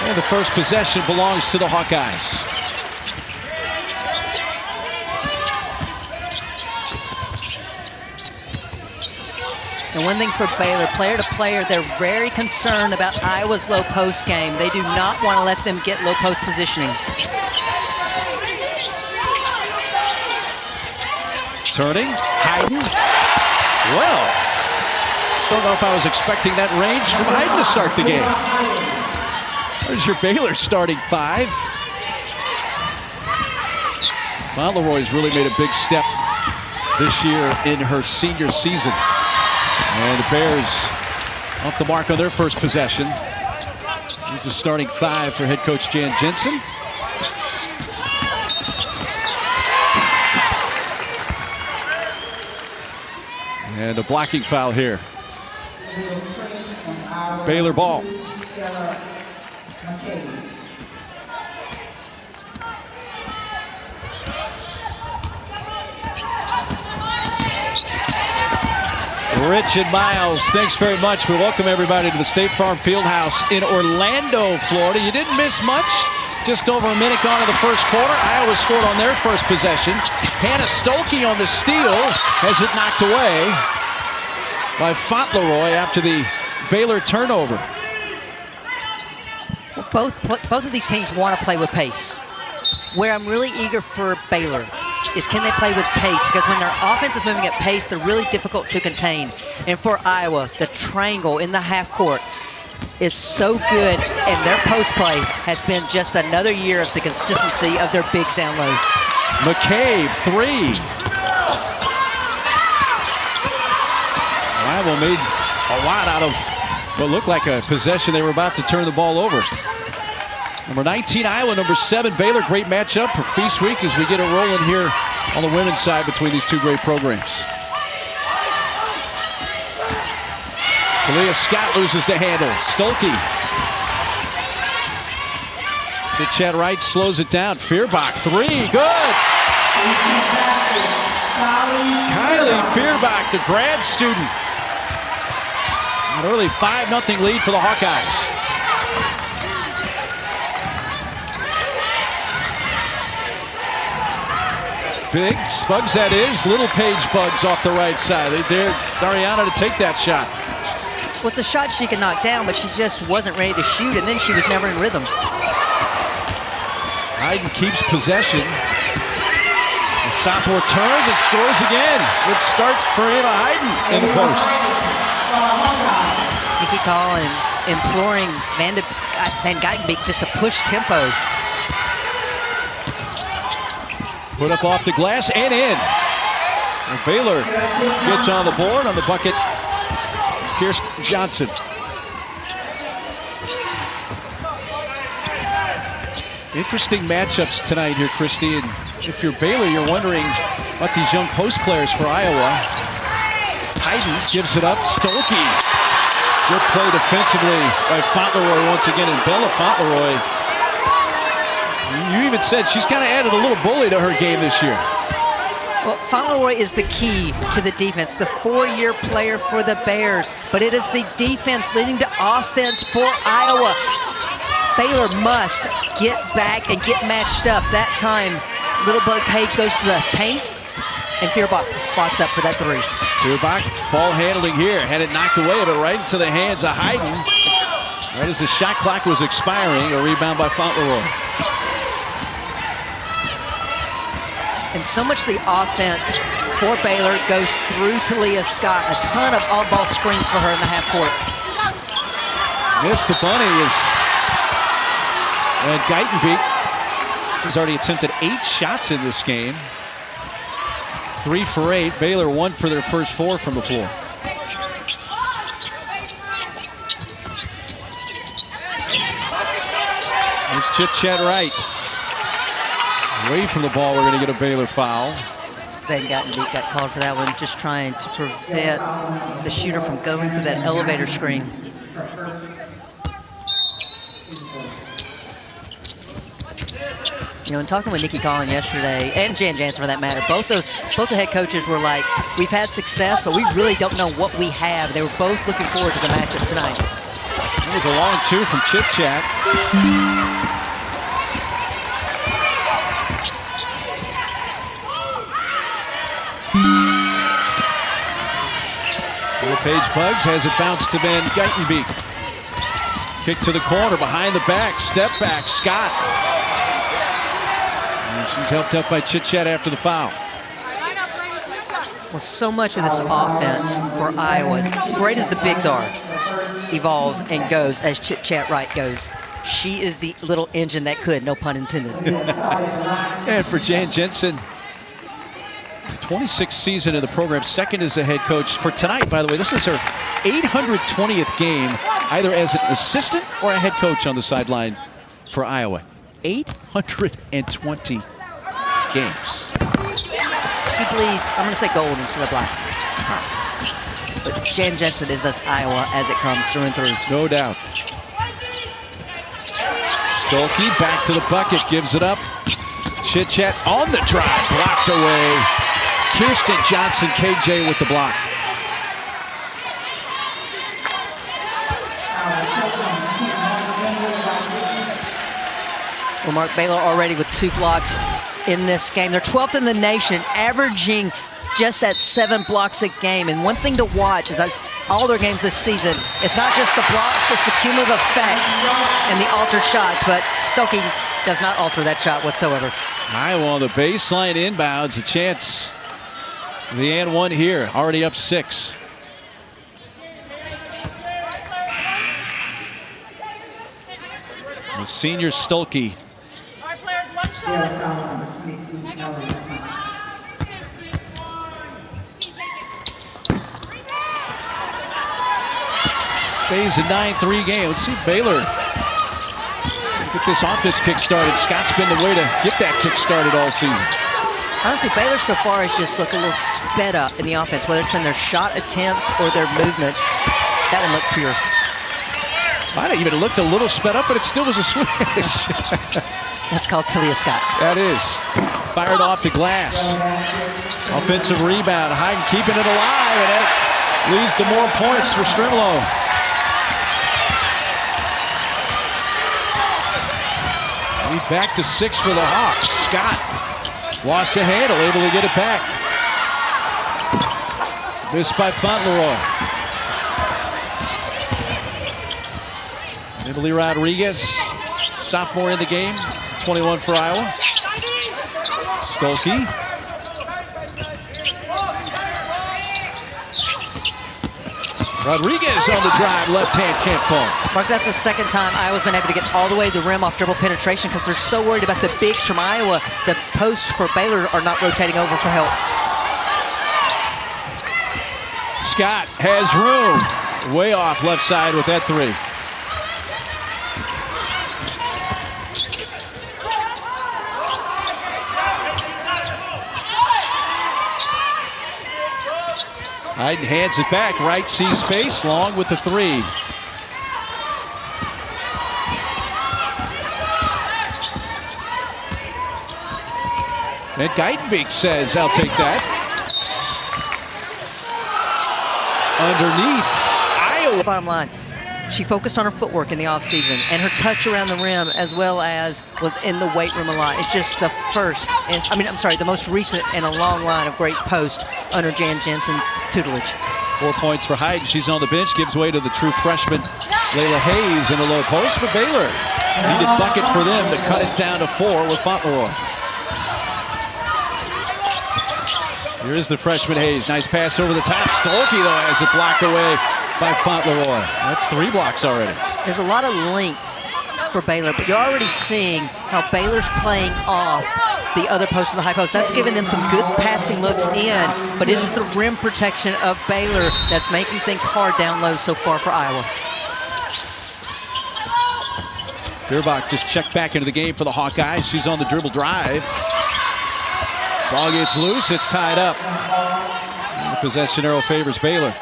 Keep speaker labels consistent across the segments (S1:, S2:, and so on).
S1: And the first possession belongs to the Hawkeyes.
S2: And one thing for Baylor, player to player, they're very concerned about Iowa's low post game. They do not want to let them get low post positioning.
S1: Turning, Hayden. Well, don't know if I was expecting that range from Hayden to start the game. There's your Baylor starting five. Fauntleroy's really made a big step this year in her senior season. And the Bears off the mark on their first possession. It's a starting five for head coach Jan Jensen. And a blocking foul here. Baylor ball. Rich and Miles, thanks very much. We welcome everybody to the State Farm Fieldhouse in Orlando, Florida. You didn't miss much. Just over a minute gone in the first quarter. Iowa scored on their first possession. Hannah Stolke on the steal has it knocked away by Fauntleroy after the Baylor turnover.
S2: Well, both of these teams want to play with pace. Where I'm really eager for Baylor is can they play with pace, because when their offense is moving at pace, they're really difficult to contain. And for Iowa, the triangle in the half court is so good, and their post play has been just another year of the consistency of their bigs down low.
S1: McCabe, three. Iowa made a lot out of what looked like a possession. They were about to turn the ball over. Number 19, Iowa. Number 7, Baylor. Great matchup for Feast Week as we get it rolling here on the women's side between these two great programs. Kalia Scott loses the handle. Stolke. Chad Wright slows it down. Feuerbach, three. Good. Kylie Feuerbach, the grad student. An early 5-0 lead for the Hawkeyes. Big Spugs, that is. Little Page Bugs off the right side. They dared Dariana to take that shot.
S2: Well, it's a shot she can knock down, but she just wasn't ready to shoot, and then she was never in rhythm.
S1: Hayden keeps possession. The sophomore turns and scores again. Good start for Ava Hayden in the post.
S2: Nikki Call and imploring Van Geitenbeek just to push tempo.
S1: Put up off the glass and in. And Baylor gets on the board on the bucket. Kirsten Johnson. Interesting matchups tonight here, Christy. And if you're Baylor, you're wondering about these young post players for Iowa. Hayden gives it up. Stolke. Good play defensively by Fauntleroy once again. And Bella Fauntleroy, you even said she's kind of added a little bully to her game this year.
S2: Well, Fauntleroy is the key to the defense, the four-year player for the Bears, but it is the defense leading to offense for Iowa. Baylor must get back and get matched up. That time, Little Bug Page goes to the paint, and Feuerbach spots up for that three.
S1: Feuerbach, ball handling here, had it knocked away, but right into the hands of Hayden. Right as the shot clock was expiring, a rebound by Fauntleroy.
S2: And so much of the offense for Baylor goes through Talia Scott. A ton of all-ball screens for her in the half court.
S1: Missed the bunny is Geitenbeek. She's already attempted 8 shots in this game. 3 for 8. Baylor 1 for their first 4 from the floor. There's Chip Chad Wright. Away from the ball, we're going to get a Baylor foul.
S2: Van Geitenbeek got called for that one, just trying to prevent the shooter from going for that elevator screen. You know, in talking with Nikki Collin yesterday, and Jan Jansen for that matter, both the head coaches were like, we've had success, but we really don't know what we have. They were both looking forward to the matchup tonight.
S1: That was a long two from Chit Chat. Paige Bugs has it bounced to Van Geitenbeek. Kick to the corner, behind the back, step back, Scott. And she's helped up by Chit Chat after the foul.
S2: Well, so much of this offense for Iowa, as great as the bigs are, evolves and goes as Chit Chat Wright goes. She is the little engine that could, no pun intended.
S1: And for Jan Jensen, 26th season in the program, second as a head coach. For tonight, by the way, this is her 820th game, either as an assistant or a head coach on the sideline for Iowa. 820 games.
S2: She bleeds, I'm going to say gold instead of black. But Jan Jensen is as Iowa as it comes through and through.
S1: No doubt. Stolke back to the bucket, gives it up. Chit Chat on the drive, blocked away. Kirsten Johnson, KJ with the block.
S2: Well, Mark, Baylor already with 2 blocks in this game. They're 12th in the nation, averaging just at 7 blocks a game. And one thing to watch is all their games this season, it's not just the blocks, it's the cumulative effect and the altered shots. But Stolke does not alter that shot whatsoever.
S1: Iowa on the baseline inbounds, a chance. The and one here, already up 6. The senior Stolke. Stays a 9-3 game. Let's see Baylor get this offense kick-started. Scott's been the way to get that kick-started all season.
S2: Honestly, Baylor so far has just looked a little sped up in the offense, whether it's been their shot attempts or their movements. That one looked pure.
S1: Might have even looked a little sped up, but it still was a swish.
S2: That's called Talia Scott.
S1: That is. Fired off the glass. Offensive rebound. Hayden keeping it alive, and that leads to more points for Strimlo. He's back to 6 for the Hawks. Scott lost the handle, able to get it back. Missed by Fauntleroy. Emily Rodriguez, sophomore in the game, 21 for Iowa. Stolke. Rodriguez on the drive, left hand can't fall.
S2: Mark, that's the second time Iowa's been able to get all the way to the rim off dribble penetration because they're so worried about the bigs from Iowa. The posts for Baylor are not rotating over for help.
S1: Scott has room. Way off left side with that 3. Hayden hands it back, right sees space, Long with the 3. And Geitenbeek says, I'll take that. Underneath, Iowa.
S2: Bottom line, she focused on her footwork in the offseason and her touch around the rim, as well as was in the weight room a lot. It's just the the most recent in a long line of great posts under Jan Jensen's tutelage.
S1: 4 points for Hayden. She's on the bench, gives way to the true freshman, Layla Hayes, in the low post. But Baylor needed bucket for them to cut it down to 4 with Fauntleroy. Here is the freshman Hayes. Nice pass over the top. Stolke, though, has it blocked away by Fauntleroy. That's 3 blocks already.
S2: There's a lot of length for Baylor, but you're already seeing how Baylor's playing off the other post of the high post. That's giving them some good passing looks in, but it is the rim protection of Baylor that's making things hard down low so far for Iowa.
S1: Feuerbach just checked back into the game for the Hawkeyes. She's on the dribble drive. Ball gets loose, it's tied up. And the possession arrow favors Baylor.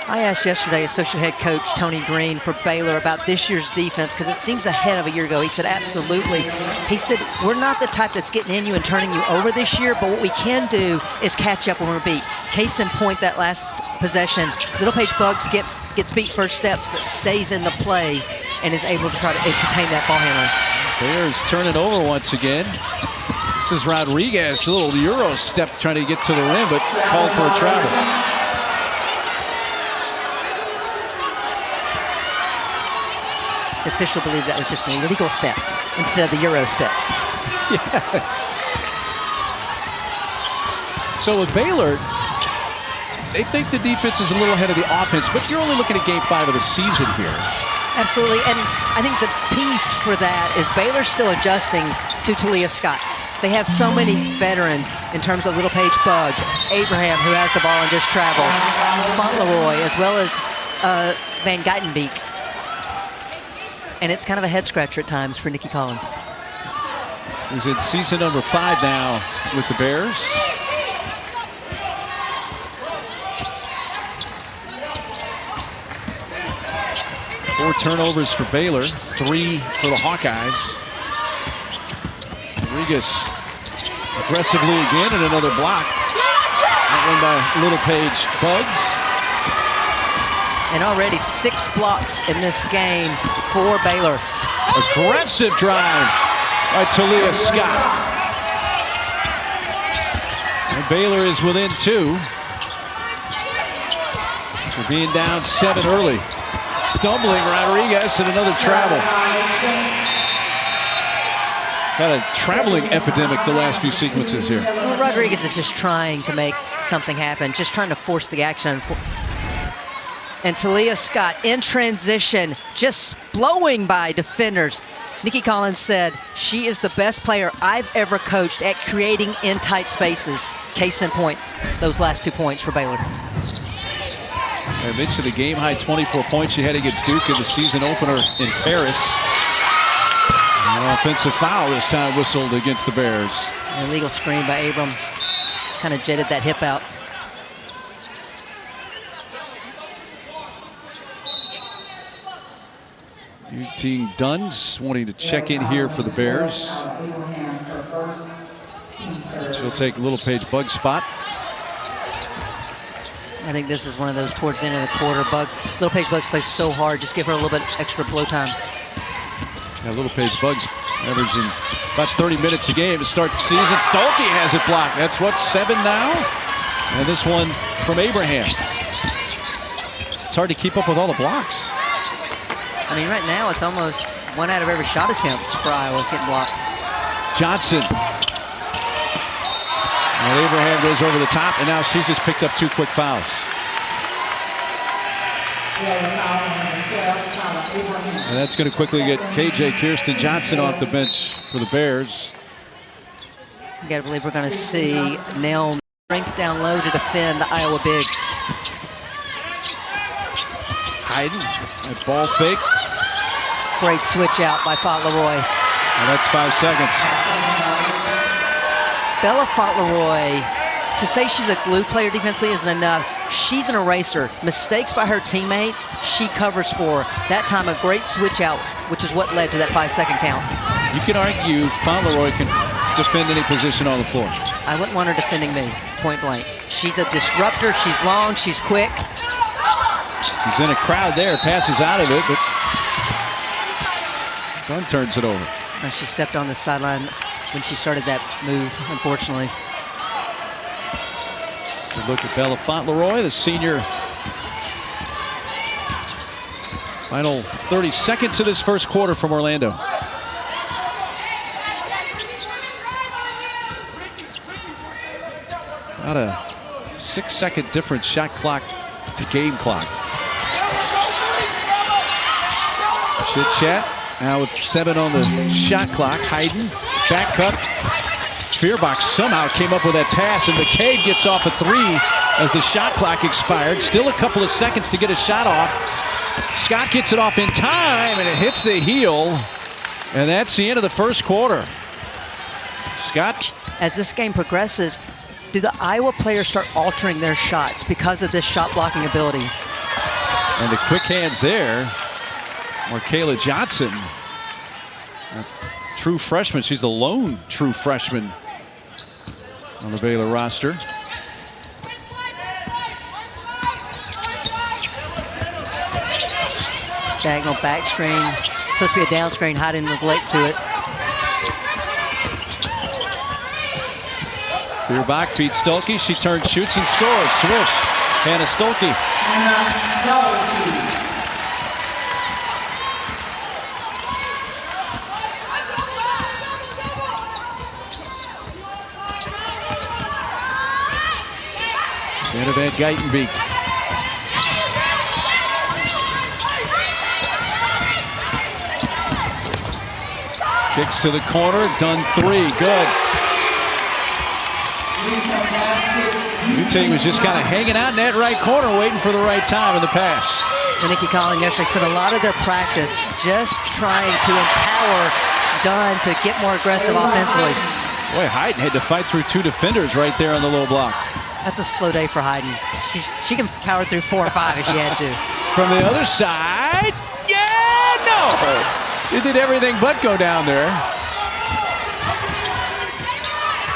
S2: I asked yesterday Associate Head Coach Tony Green for Baylor about this year's defense because it seems ahead of a year ago. He said, absolutely. He said, we're not the type that's getting in you and turning you over this year, but what we can do is catch up when we're beat. Case in point, that last possession, Little Paige Bugs get gets beat first steps, but stays in the play and is able to try to contain that ball handler.
S1: Bears turn it over once again. This is Rodriguez, a little Euro step trying to get to the rim, but called for a travel.
S2: The official believed that was just an illegal step instead of the Euro step.
S1: Yes. So with Baylor, they think the defense is a little ahead of the offense, but you're only looking at Game 5 of the season here.
S2: Absolutely, and I think the piece for that is Baylor still adjusting to Talia Scott. They have so many veterans in terms of Little Paige Buggs, Abraham, who has the ball and just traveled, Fauntleroy, as well as Van Geitenbeek. And it's kind of a head-scratcher at times for Nikki Collin.
S1: He's in season number 5 now with the Bears. Four turnovers for Baylor, 3 for the Hawkeyes. Rodriguez aggressively again and another block. That one by Little Paige Buggs.
S2: And already 6 blocks in this game for Baylor.
S1: Aggressive drive by Talia Scott. And Baylor is within 2. They're being down 7 early. Stumbling Rodriguez and another travel. Got a traveling epidemic the last few sequences here.
S2: Well, Rodriguez is just trying to make something happen, just trying to force the action. And Talia Scott in transition, just blowing by defenders. Nikki Collins said she is the best player I've ever coached at creating in tight spaces. Case in point, those last 2 points for Baylor.
S1: I mentioned the game-high 24 points she had against Duke in the season opener in Paris. An offensive foul this time whistled against the Bears.
S2: An illegal screen by Abram. Kind of jetted that hip out.
S1: Eugene Dunn's wanting to check in here for the Bears. She'll take Little Paige Buggs' spot.
S2: I think this is one of those towards the end of the quarter. Little Paige Buggs plays so hard. Just give her a little bit extra blow time.
S1: Yeah, Little Paige Buggs averaging about 30 minutes a game to start the season. Stolke has it blocked. That's what, 7 now? And this one from Abraham. It's hard to keep up with all the blocks.
S2: I mean, right now it's almost 1 out of every shot attempts for Iowa is getting blocked.
S1: Johnson. And Abraham goes over the top, and now she's just picked up 2 quick fouls. And that's going to quickly get KJ Kirsten Johnson off the bench for the Bears.
S2: You got to believe we're going to see Nell strength down low to defend the Iowa bigs.
S1: Hayden, a ball fake.
S2: Great switch out by Fauntleroy.
S1: And that's 5 seconds.
S2: Bella Fauntleroy, to say she's a glue player defensively isn't enough. She's an eraser. Mistakes by her teammates, she covers for. That time a great switch out, which is what led to that 5-second count.
S1: You can argue Fauntleroy can defend any position on the floor.
S2: I wouldn't want her defending me, point blank. She's a disruptor, she's long, she's quick.
S1: He's in a crowd there, passes out of it, but Dunn turns it over.
S2: And she stepped on the sideline when she started that move, unfortunately.
S1: Good look at Bella Fauntleroy, the senior. Final 30 seconds of this first quarter from Orlando. About a 6-second difference, shot clock to game clock. Chit chat now with 7 on the shot clock. Hayden, back cut. Fearbach somehow came up with that pass, and McCabe gets off a 3 as the shot clock expired. Still a couple of seconds to get a shot off. Scott gets it off in time, and it hits the heel. And that's the end of the first quarter. Scott.
S2: As this game progresses, do the Iowa players start altering their shots because of this shot blocking ability?
S1: And the quick hands there. Markayla Johnson, a true freshman. She's the lone true freshman on the Baylor roster.
S2: Diagonal back screen. Supposed to be a down screen. Hayden was late to it.
S1: Clear back, feeds Stolke. She turns, shoots, and scores. Swish. Hannah Stolke. Shanna Van Geitenbeek. Kicks to the corner, done three, good. Ute was just kind of hanging out in that right corner, waiting for the right time in the pass.
S2: And Nikki Collin yesterday spent a lot of their practice just trying to empower Dunn to get more aggressive offensively.
S1: Boy, Hayden had to fight through two defenders right there on the low block.
S2: That's a slow day for Hayden. She can power through 4 or 5 if she had to.
S1: From the other side, yeah, no! It did everything but go down there.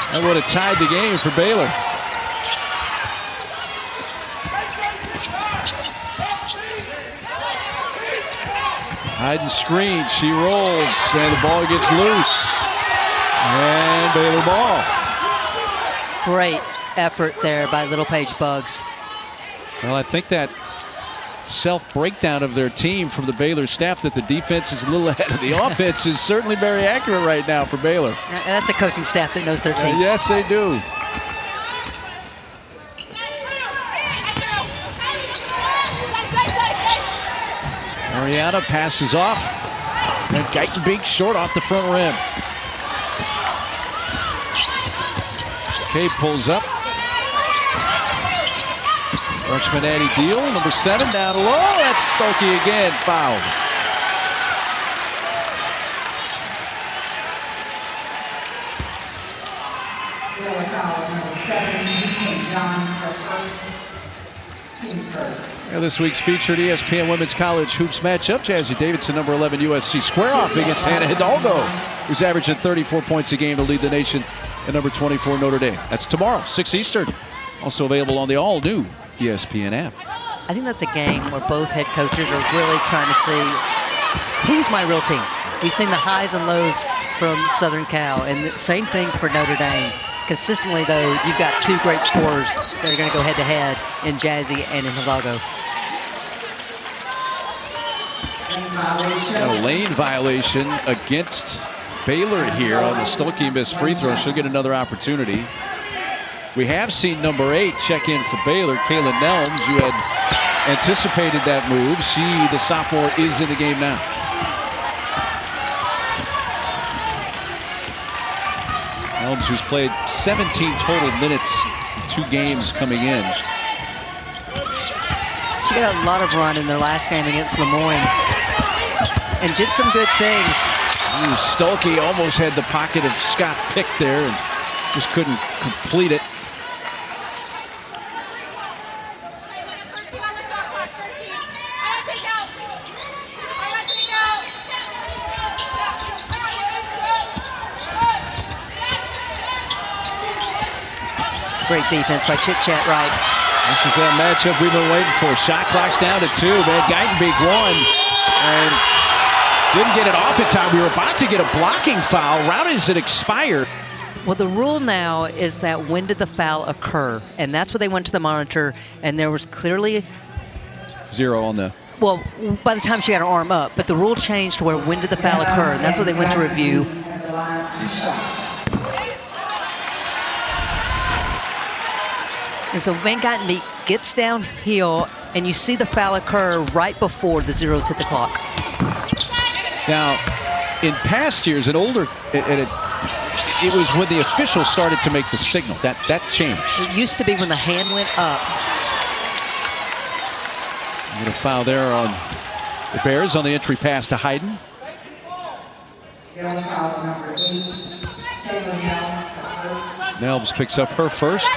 S1: That would have tied the game for Baylor. Hayden screen, she rolls, and the ball gets loose. And Baylor ball.
S2: Great effort there by Little Page Bugs.
S1: Well, I think that self-breakdown of their team from the Baylor staff that the defense is a little ahead of the offense is certainly very accurate right now for Baylor.
S2: And that's a coaching staff that knows their team.
S1: Yes, they do. Mariana passes off, and Geitenbeek short off the front rim. Kay pulls up. Freshman Addie Deal, number 7, down low. That's Stolke again, fouled. Now this week's featured ESPN Women's College Hoops matchup, Jazzy Davidson, number 11 USC, square off against Hannah Hidalgo, who's averaging 34 points a game to lead the nation, and number 24 Notre Dame. That's tomorrow, 6 Eastern. Also available on the all-new ESPN app.
S2: I think that's a game where both head coaches are really trying to see who's my real team. We've seen the highs and lows from Southern Cal, and the same thing for Notre Dame. Consistently, though, you've got two great scorers that are going to go head-to-head in Jazzy and in Hidalgo.
S1: A lane violation against Baylor here on the Stolke missed free throw. She'll get another opportunity. We have seen number 8 check in for Baylor, Kaylin Nelms. You had anticipated that move. She, the sophomore, is in the game now. Nelms, who's played 17 total minutes in 2 games coming in.
S2: She got a lot of run in their last game against Lemoyne and did some good things.
S1: Ooh, Stolke almost had the pocket of Scott Pick there and just couldn't complete it.
S2: Great defense by Chit Chat Wright.
S1: This is that matchup we've been waiting for. Shot clock's down to 2. Van Geitenbeek won and didn't get it off in time. We were about to get a blocking foul. Route as it expired.
S2: Well, the rule now is that when did the foul occur? And that's what they went to the monitor, and there was clearly
S1: 0 on the...
S2: Well, by the time she got her arm up, but the rule changed to where when did the foul occur, and that's what they went to review. And so Van Geitenbeek gets downhill, and you see the foul occur right before the zeros hit the clock.
S1: Now, in past years, it was when the officials started to make the signal. That changed.
S2: It used to be when the hand went up.
S1: I'm going to foul there on the Bears on the entry pass to Hayden. Nelms picks up her first.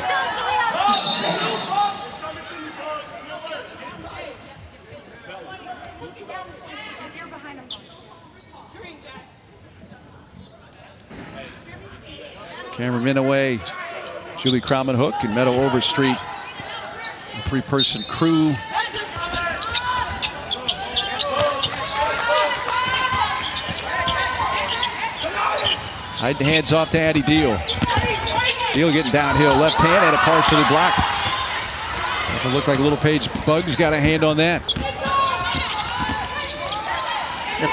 S1: Cameraman away. Julie Crowman Hook and Meadow Overstreet. A 3-person crew. Hyden hands off to Addie Deal. Deal getting downhill. Left hand and a partially blocked. It looked like Little Paige Buggs got a hand on that.
S2: The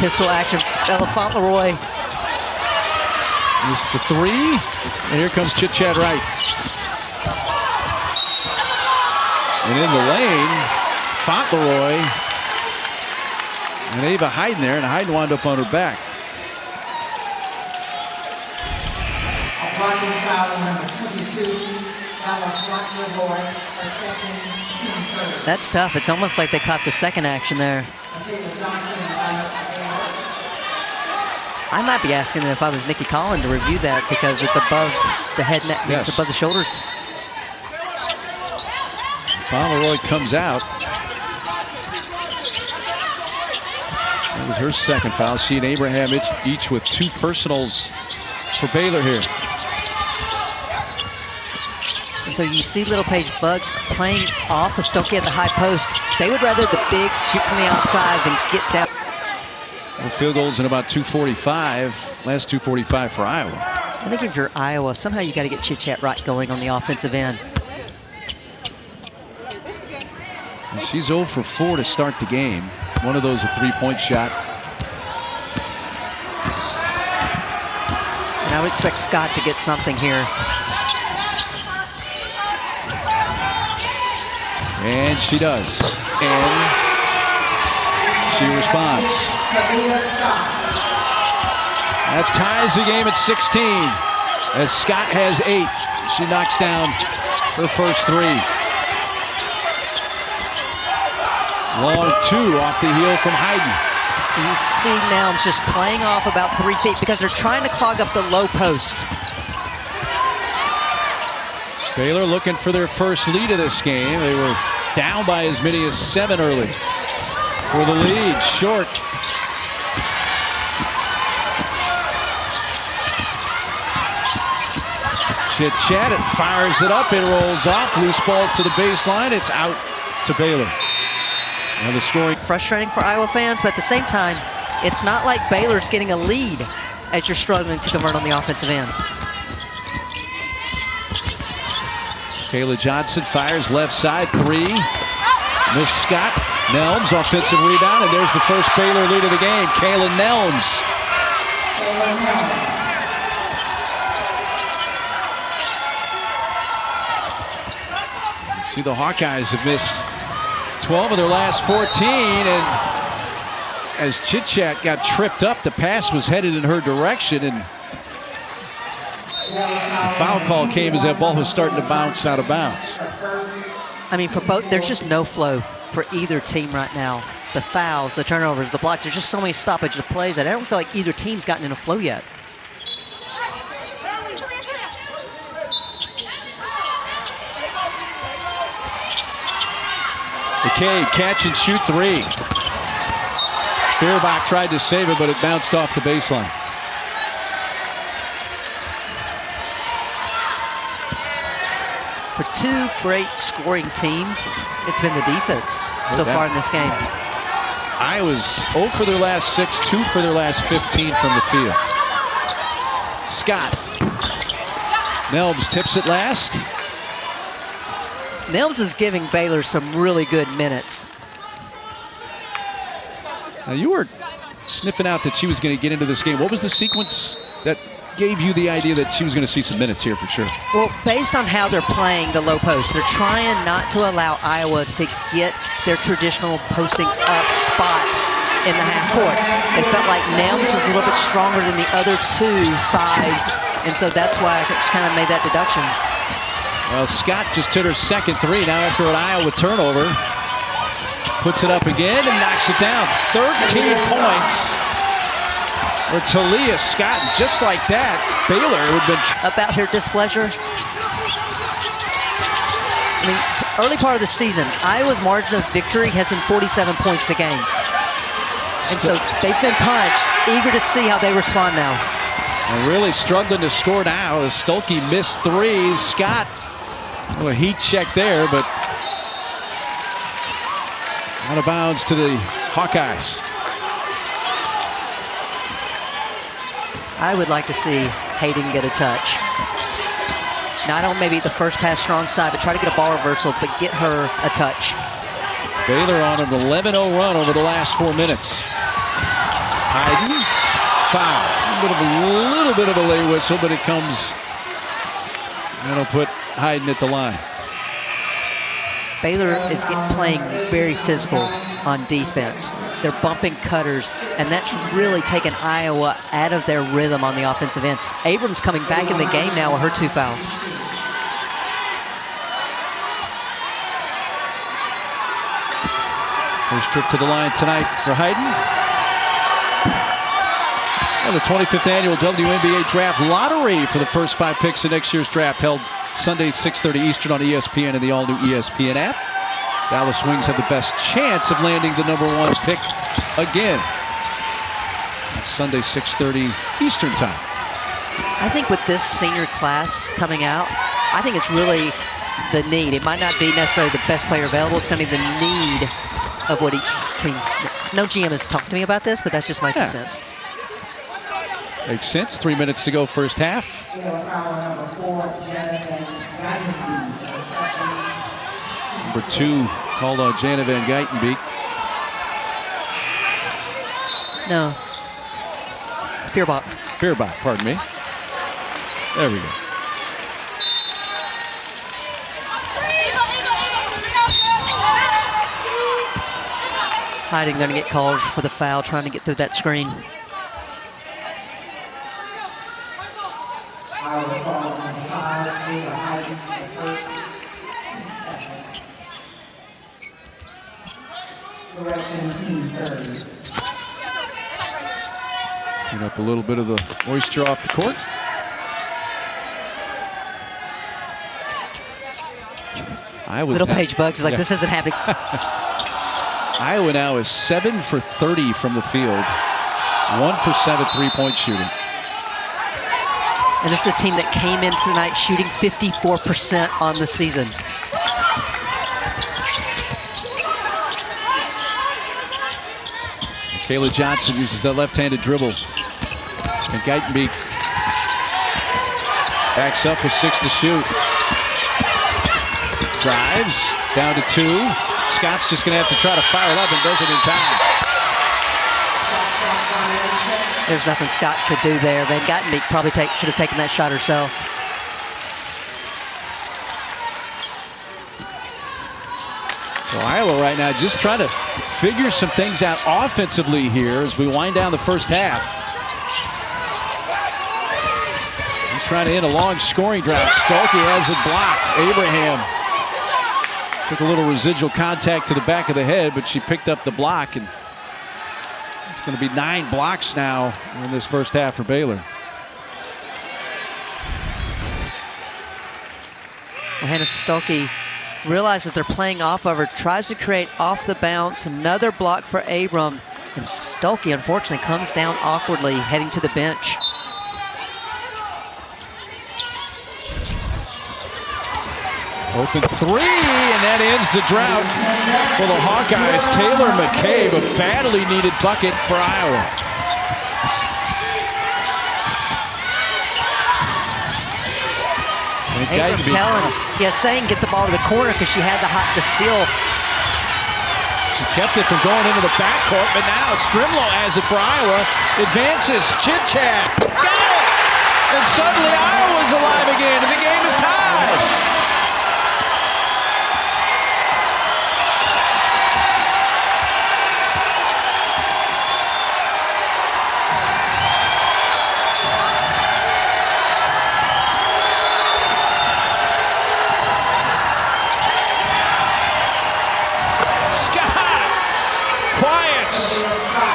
S2: pistol action. Ella Fauntleroy.
S1: This is the three. And here comes Chit-Chat Wright. And in the lane, Fauntleroy and Ava Hyden there, and Hyden wound up on her back.
S3: Blocking foul number 22, Ella Fauntleroy, a second, team third.
S2: That's tough. It's almost like they caught the second action there. I might be asking them if I was Nikki Collin to review that because it's above the head,
S1: yes.
S2: It's above the shoulders.
S1: Fauntleroy comes out. That was her second foul. She and Abraham each with 2 personals for Baylor here.
S2: And so you see Little Paige Buggs playing off of Stokey at the high post. They would rather the bigs shoot from the outside than get down.
S1: Well, field goals in about 2:45. Last 2:45 for Iowa.
S2: I think if you're Iowa, somehow you got to get Chit-Chat Wright going on the offensive end.
S1: And she's 0 for 4 to start the game. One of those a 3-point shot.
S2: And I would expect Scott to get something here.
S1: And she does. And she responds. That ties the game at 16 as Scott has 8. She knocks down her first 3. Long 2 off the heel from Hyden.
S2: So you see Nelms just playing off about 3 feet because they're trying to clog up the low post.
S1: Baylor looking for their first lead of this game. They were down by as many as 7 early. For the lead, short. Chit-Chat, it fires it up, it rolls off, loose ball to the baseline, it's out to Baylor. Now the scoring.
S2: Frustrating for Iowa fans, but at the same time, it's not like Baylor's getting a lead as you're struggling to convert on the offensive end.
S1: Kayla Johnson fires left side, 3. Miss Scott. Nelms, offensive rebound, and there's the first Baylor lead of the game. Kayla Nelms. You see the Hawkeyes have missed 12 of their last 14, and as Chit-Chat got tripped up, the pass was headed in her direction, and the foul call came as that ball was starting to bounce out of bounds.
S2: I mean, for both, there's just no flow for either team right now. The fouls, the turnovers, the blocks, there's just so many stoppage of plays that I don't feel like either team's gotten in a flow yet.
S1: McCabe, catch and shoot 3. Fehrbach tried to save it, but it bounced off the baseline.
S2: For 2 great scoring teams, it's been the defense so far in this game.
S1: Iowa's 0 for their last 6, 2 for their last 15 from the field. Scott. Nelms tips it last.
S2: Nelms is giving Baylor some really good minutes.
S1: Now you were sniffing out that she was going to get into this game. What was the sequence that gave you the idea that she was going to see some minutes here for sure?
S2: Well, based on how they're playing the low post, they're trying not to allow Iowa to get their traditional posting up spot in the half court. It felt like Nelms was a little bit stronger than the other 2 5s, and so that's why I kind of made that deduction.
S1: Well, Scott just hit her second 3 now after an Iowa turnover. Puts it up again and knocks it down. 13 points for Talia Scott. Just like that, Baylor would have been...
S2: About her displeasure. I mean, early part of the season, Iowa's margin of victory has been 47 points a game. And so they've been punched, eager to see how they respond now.
S1: And really struggling to score now as Stokey missed 3. Scott, a heat check there, but out of bounds to the Hawkeyes.
S2: I would like to see Hayden get a touch. Not on maybe the first pass strong side, but try to get a ball reversal, but get her a touch.
S1: Baylor on an 11-0 run over the last 4 minutes. Hayden, foul. A little bit of a late whistle, but it comes. That'll put Hayden at the line.
S2: Baylor is playing very physical on defense. They're bumping cutters, and that's really taken Iowa out of their rhythm on the offensive end. Abrams coming back in the game now with her 2 fouls.
S1: First trip to the line tonight for Hayden. Well, the 25th annual WNBA Draft Lottery for the first 5 picks of next year's draft held Sunday 6:30 Eastern on ESPN and the all-new ESPN app. Dallas Wings have the best chance of landing the #1 pick again. That's Sunday 6:30 Eastern time.
S2: I think with this senior class coming out, I think it's really the need. It might not be necessarily the best player available. It's going to be the need of what each team. No GM has talked to me about this, but that's just my 2 cents.
S1: Makes sense. 3 minutes to go first half. Number 2 called on Jana Van Geitenbeek.
S2: No. Fearbach.
S1: Fearbach, pardon me. There we go.
S2: Hayden going to get called for the foul, trying to get through that screen.
S1: Clean up a little bit of the moisture off the court.
S2: Little Paige Bugs is like, this isn't happening.
S1: Iowa now is 7 for 30 from the field. 1 for 7 3-point shooting.
S2: And this is a team that came in tonight shooting 54% on the season.
S1: Kayla Johnson uses that left-handed dribble. And Geitenbeek backs up with 6 to shoot. Drives down to 2. Scott's just going to have to try to fire it up and does it in time.
S2: There's nothing Scott could do there. Van Geitenbeek probably should have taken that shot herself.
S1: So Iowa right now just trying to figure some things out offensively here as we wind down the first half. He's trying to end a long scoring drive. Stolke has it blocked. Abraham took a little residual contact to the back of the head, but she picked up the block, and it's going to be 9 blocks now in this first half for Baylor.
S2: Well, Hannah Stolke realizes they're playing off of her, tries to create off the bounce, another block for Abram, and Stolke unfortunately comes down awkwardly heading to the bench.
S1: Open 3, and that ends the drought for the Hawkeyes. Taylor McCabe, a badly needed bucket for Iowa.
S2: Abram telling, saying get the ball to the corner because she had the seal.
S1: She kept it from going into the backcourt, but now Strimlow has it for Iowa. Advances, chit-chat, got it! And suddenly Iowa's alive again, and the game is tied.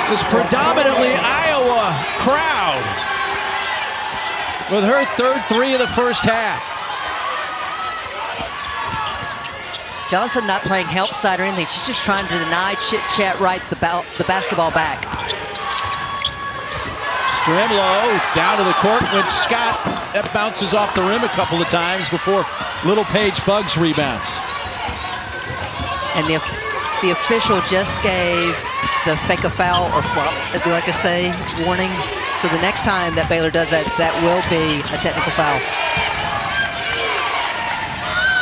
S1: This predominantly Iowa crowd with her third 3 of the first half.
S2: Johnson not playing help side or anything. She's just trying to deny chit-chat right the basketball back.
S1: Strimlow down to the court with Scott. That bounces off the rim a couple of times before Little Paige Bugs rebounds.
S2: And the official just gave the fake a foul, or flop, as we like to say, warning So the next time that Baylor does that, that will be a technical foul.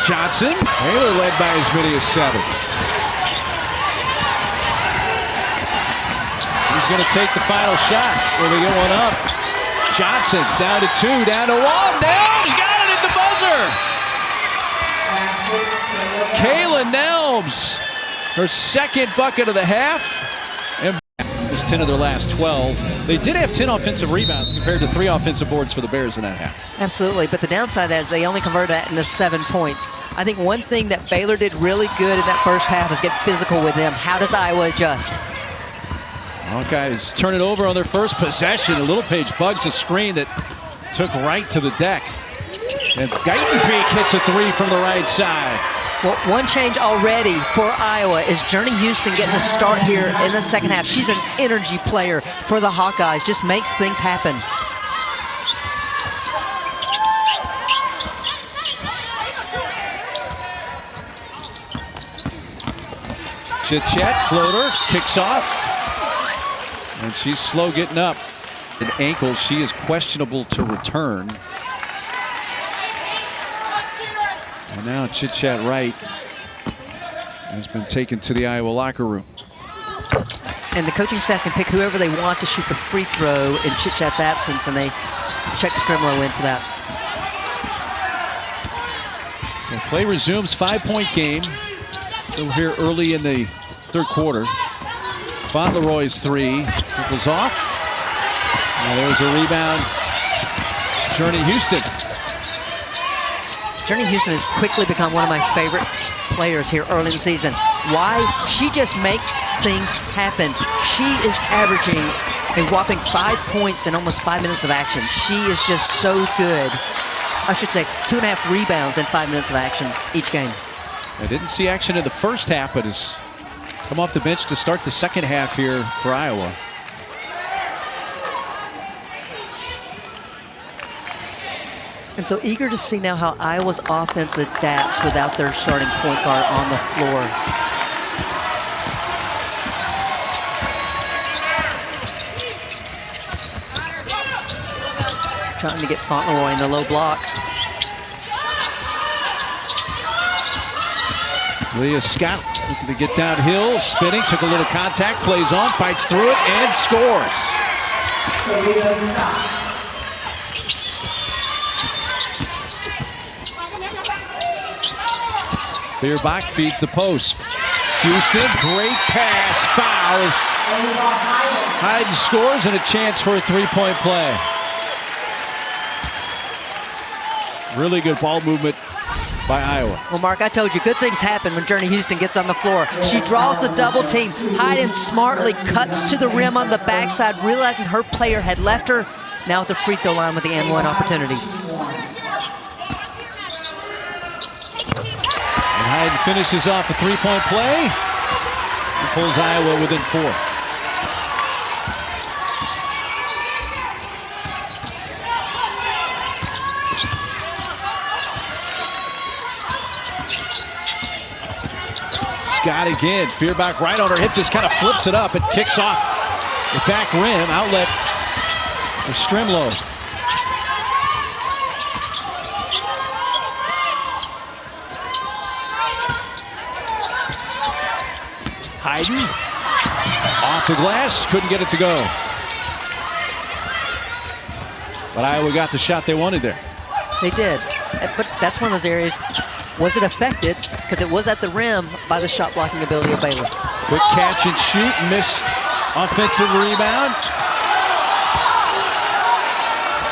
S1: Johnson. Baylor led by as many as 7. He's going to take the final shot. Will they get one up? Johnson down to 2, down to 1. Nelms got it at the buzzer. Kayla Nelms, her second bucket of the half. And it's 10 of their last 12. They did have 10 offensive rebounds compared to 3 offensive boards for the Bears in that half.
S2: Absolutely, but the downside is they only converted that into 7 points. I think one thing that Baylor did really good in that first half is get physical with them. How does Iowa adjust?
S1: Hawkeyes turn it over on their first possession. Littlepage bugs a screen that took right to the deck. And Geitenbeek hits a 3 from the right side.
S2: Well, one change already for Iowa is Journey Houston getting the start here in the second half. She's an energy player for the Hawkeyes, just makes things happen.
S1: Chit-chat, floater, kicks off. And she's slow getting up. An ankle, she is questionable to return. And now Chit-chat Wright has been taken to the Iowa locker room.
S2: And the coaching staff can pick whoever they want to shoot the free throw in Chit-chat's absence, and they check Strimlow in for that.
S1: So play resumes, 5-point game. Still here early in the third quarter. Fauntleroy's 3 was off. Now there's a rebound. Journey Houston.
S2: Journey Houston has quickly become one of my favorite players here early in the season. Why? She just makes things happen. She is averaging a whopping 5 points in almost 5 minutes of action. She is just so good. I should say 2.5 rebounds in 5 minutes of action each game.
S1: I didn't see action in the first half, but has come off the bench to start the second half here for Iowa.
S2: And so eager to see now how Iowa's offense adapts without their starting point guard on the floor. Trying to get Fauntleroy in the low block.
S1: Leah Scott looking to get downhill, spinning, took a little contact, plays on, fights through it, and scores. Bierbach feeds the post. Houston, great pass, fouls. Hayden scores and a chance for a 3-point play. Really good ball movement by Iowa.
S2: Well, Mark, I told you, good things happen when Journey Houston gets on the floor. She draws the double team. Hayden smartly cuts to the rim on the backside, realizing her player had left her. Now at the free throw line with the and-one opportunity.
S1: And Hayden finishes off a 3-point play and pulls Iowa within 4. Scott again, Bierbach right on her hip, just kind of flips it up and kicks off the back rim, outlet for Strimlow. Hayden off the glass, couldn't get it to go. But Iowa got the shot they wanted there.
S2: They did, but that's one of those areas. Was it affected? Because it was at the rim by the shot blocking ability of Baylor.
S1: Quick catch and shoot, missed offensive rebound.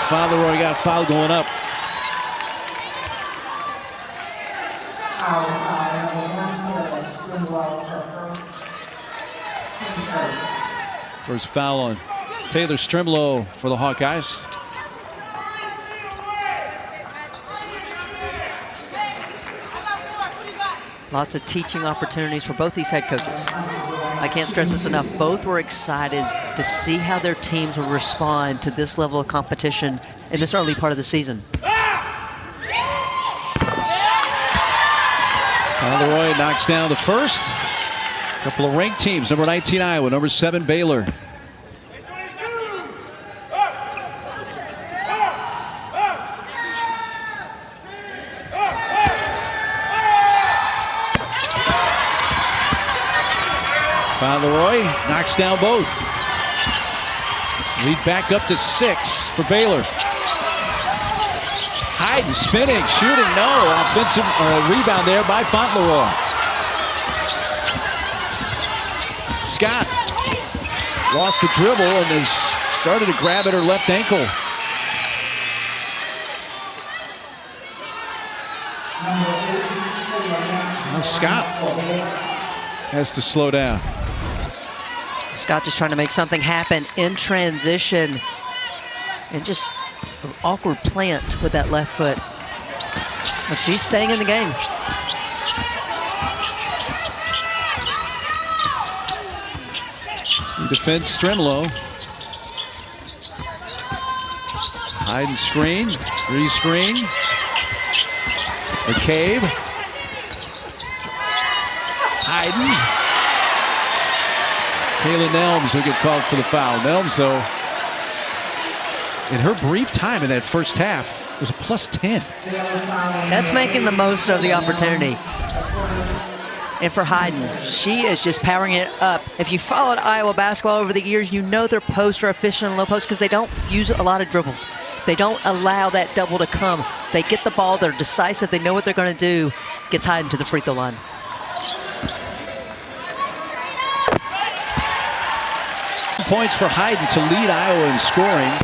S1: Fauntleroy got fouled going up. First foul on Taylor Strimlow for the Hawkeyes.
S2: Lots of teaching opportunities for both these head coaches. I can't stress this enough. Both were excited to see how their teams will respond to this level of competition in this early part of the season.
S1: Fauntleroy knocks down the first. A couple of ranked teams, number 19 Iowa, number 7 Baylor. Fauntleroy knocks down both. Lead back up to 6 for Baylor. Hayden spinning, shooting, no. Offensive rebound there by Fauntleroy. Scott lost the dribble and has started to grab at her left ankle. Now Scott has to slow down.
S2: Scott just trying to make something happen in transition. And just an awkward plant with that left foot. But she's staying in the game.
S1: Defense Strenlow. Hayden screen, re-screen. McCabe. Hayden. Kayla Nelms will get called for the foul. Nelms, though, in her brief time in that first half, was a +10.
S2: That's making the most of the opportunity. And for Hayden, she is just powering it up. If you followed Iowa basketball over the years, you know their posts are efficient and low posts because they don't use a lot of dribbles. They don't allow that double to come. They get the ball, they're decisive, they know what they're going to do. Gets Hayden to the free throw line.
S1: Points for Hayden to lead Iowa in scoring.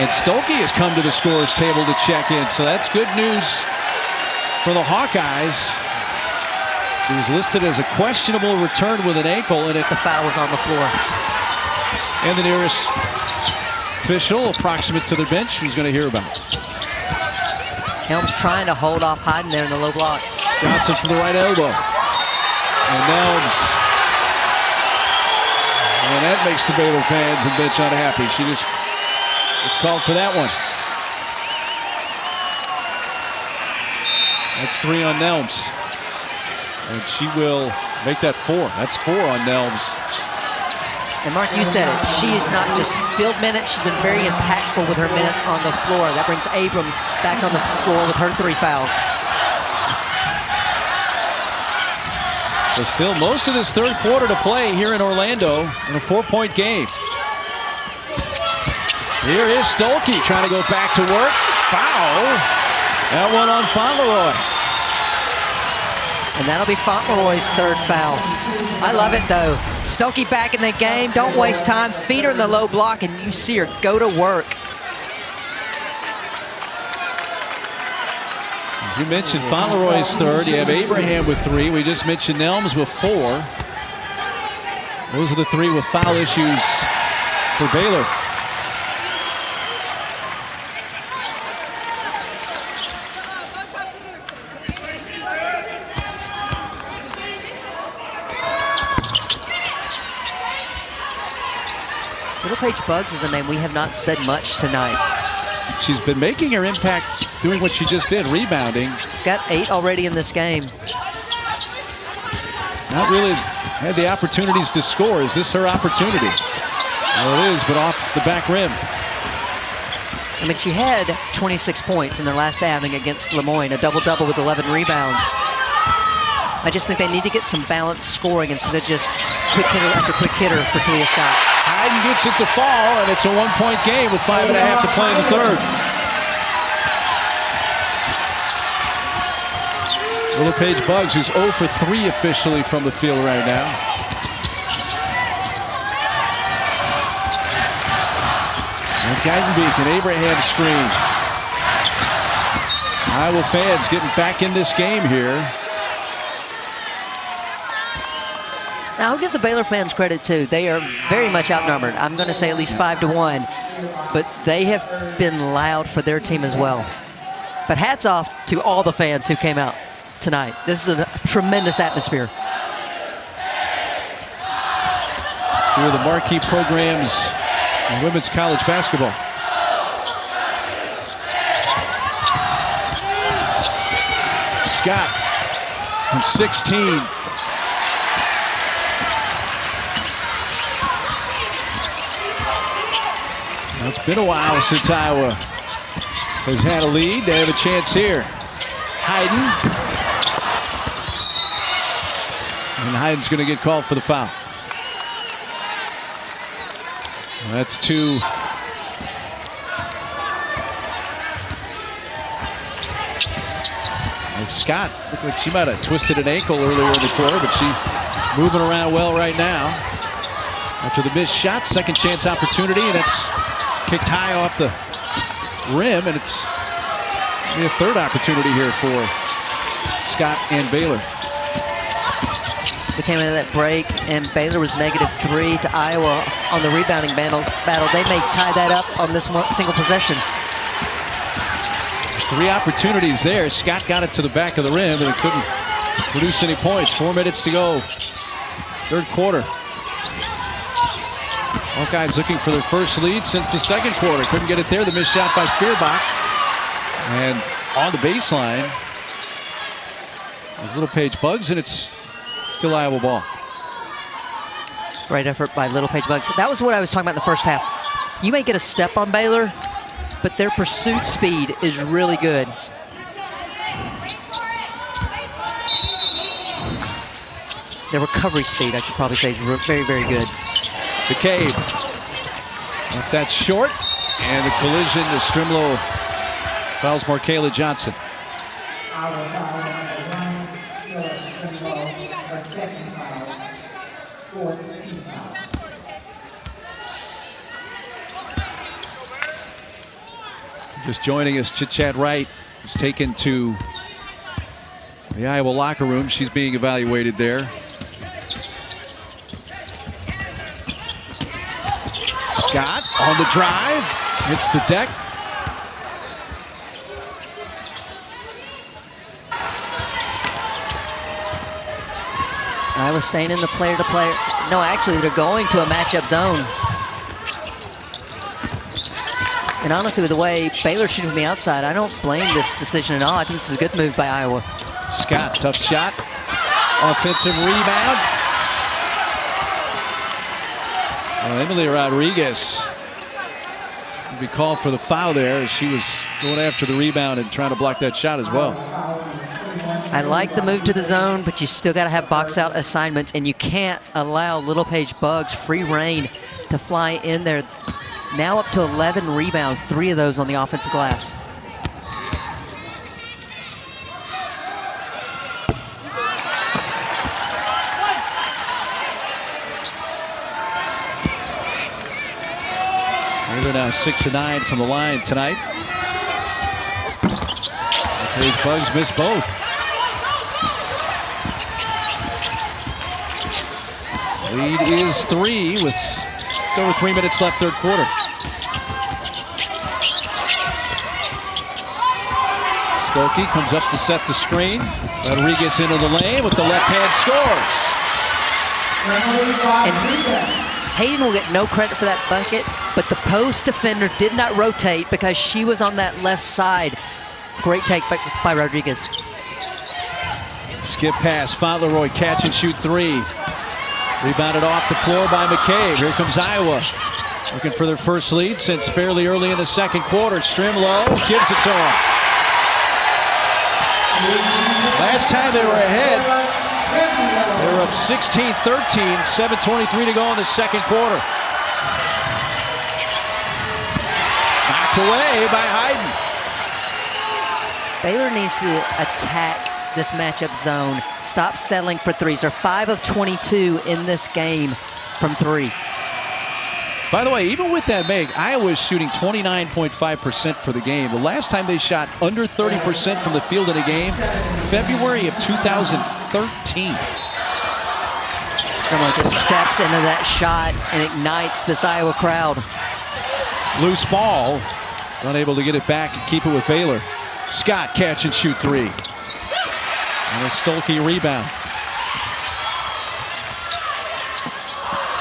S1: And Stolke has come to the scorer's table to check in, so that's good news for the Hawkeyes. He was listed as a questionable return with an ankle, and
S2: the foul was on the floor.
S1: And the nearest official approximate to the bench who's going to hear about it.
S2: Helms trying to hold off Hayden there in the low block.
S1: Johnson from the right elbow. And Nelms. And that makes the Baylor fans and bench unhappy. She just gets called for that one. That's 3 on Nelms. And she will make that 4. That's 4 on Nelms.
S2: And Mark, you said it. She is not just field minutes. She's been very impactful with her minutes on the floor. That brings Abrams back on the floor with her 3 fouls.
S1: So still most of this third quarter to play here in Orlando in a 4-point game. Here is Stolke trying to go back to work. Foul. That one on Fauntleroy.
S2: And that'll be Fauntleroy's 3rd foul. I love it, though. Stolke back in the game. Don't waste time. Feed her in the low block, and you see her go to work.
S1: You mentioned Fauntleroy's 3rd. You have Abraham with 3. We just mentioned Nelms with 4. Those are the 3 with foul issues for Baylor.
S2: Little Paige Buggs is a name we have not said much tonight.
S1: She's been making her impact doing what she just did, rebounding.
S2: She's got 8 already in this game.
S1: Not really had the opportunities to score. Is this her opportunity? Well, it is, but off the back rim.
S2: I mean, she had 26 points in their last outing against Lemoyne, a double-double with 11 rebounds. I just think they need to get some balanced scoring instead of just quick hitter after quick hitter for Talia Scott.
S1: Hayden gets it to fall, and it's a 1-point game with 5.5 to play in the third. Little Paige Buggs, who's 0 for 3 officially from the field right now. And Geidenbeek and Abraham screen. Iowa fans getting back in this game here.
S2: Now, I'll give the Baylor fans credit, too. They are very much outnumbered. I'm going to say at least 5-1. But they have been loud for their team as well. But hats off to all the fans who came out tonight. This is a tremendous atmosphere.
S1: Two of the marquee programs in women's college basketball. Scott from 16. Now it's been a while since Iowa has had a lead. They have a chance here. Hayden. And Hyden's going to get called for the foul. That's 2. And Scott looked like she might have twisted an ankle earlier in the quarter, but she's moving around well right now. After the missed shot, second chance opportunity, and it's kicked high off the rim, and it's a third opportunity here for Scott and Baylor.
S2: They came into that break, and Baylor was -3 to Iowa on the rebounding battle. They may tie that up on this one single possession.
S1: 3 opportunities there. Scott got it to the back of the rim, and couldn't produce any points. 4 minutes to go. Third quarter. Hawkeyes looking for their first lead since the second quarter. Couldn't get it there. The missed shot by Feuerbach. And on the baseline, there's Little Page Bugs, and it's still Iowa ball.
S2: Great effort by Little Page Bugs. That was what I was talking about in the first half. You may get a step on Baylor, but their pursuit speed is really good. Their recovery speed, I should probably say, is very, very good.
S1: McCabe left that short, and the collision to Strimlow fouls Markayla Johnson.
S3: Our foul number 1, Taylor Strimlow, her second foul, 4th team foul.
S1: Just joining us, Chit Chat Wright was taken to the Iowa locker room. She's being evaluated there. Scott on the drive, hits the deck.
S2: Iowa staying in the player-to-player. No, actually, they're going to a matchup zone. And honestly, with the way Baylor shooting from the outside, I don't blame this decision at all. I think this is a good move by Iowa.
S1: Scott, tough shot. Offensive rebound. Well, Emily Rodriguez will be called for the foul there as she was going after the rebound and trying to block that shot as well.
S2: I like the move to the zone, but you still got to have box-out assignments, and you can't allow Little Page Bugs free reign to fly in there. Now up to 11 rebounds, 3 of those on the offensive glass.
S1: They're now 6 of 9 from the line tonight. Page Bugs missed both. Lead is 3 with just over 3 minutes left, third quarter. Stokey comes up to set the screen. Rodriguez into the lane with the left hand scores.
S2: And Hayden will get no credit for that bucket, but the post defender did not rotate because she was on that left side. Great take by Rodriguez.
S1: Skip pass, Fauntleroy catch and shoot 3. Rebounded off the floor by McCabe. Here comes Iowa. Looking for their first lead since fairly early in the second quarter. Strimlow gives it to them. Last time they were ahead, they were up 16-13, 7:23 to go in the second quarter. Knocked away by Hyden.
S2: Baylor needs to attack this matchup zone. Stop settling for threes. They're 5 of 22 in this game from 3.
S1: By the way, even with that make, Iowa is shooting 29.5% for the game. The last time they shot under 30% from the field in a game, February of 2013.
S2: Strimlow just steps into that shot and ignites this Iowa crowd.
S1: Loose ball, unable to get it back and keep it with Baylor. Scott catch and shoot 3. And a Stolke rebound.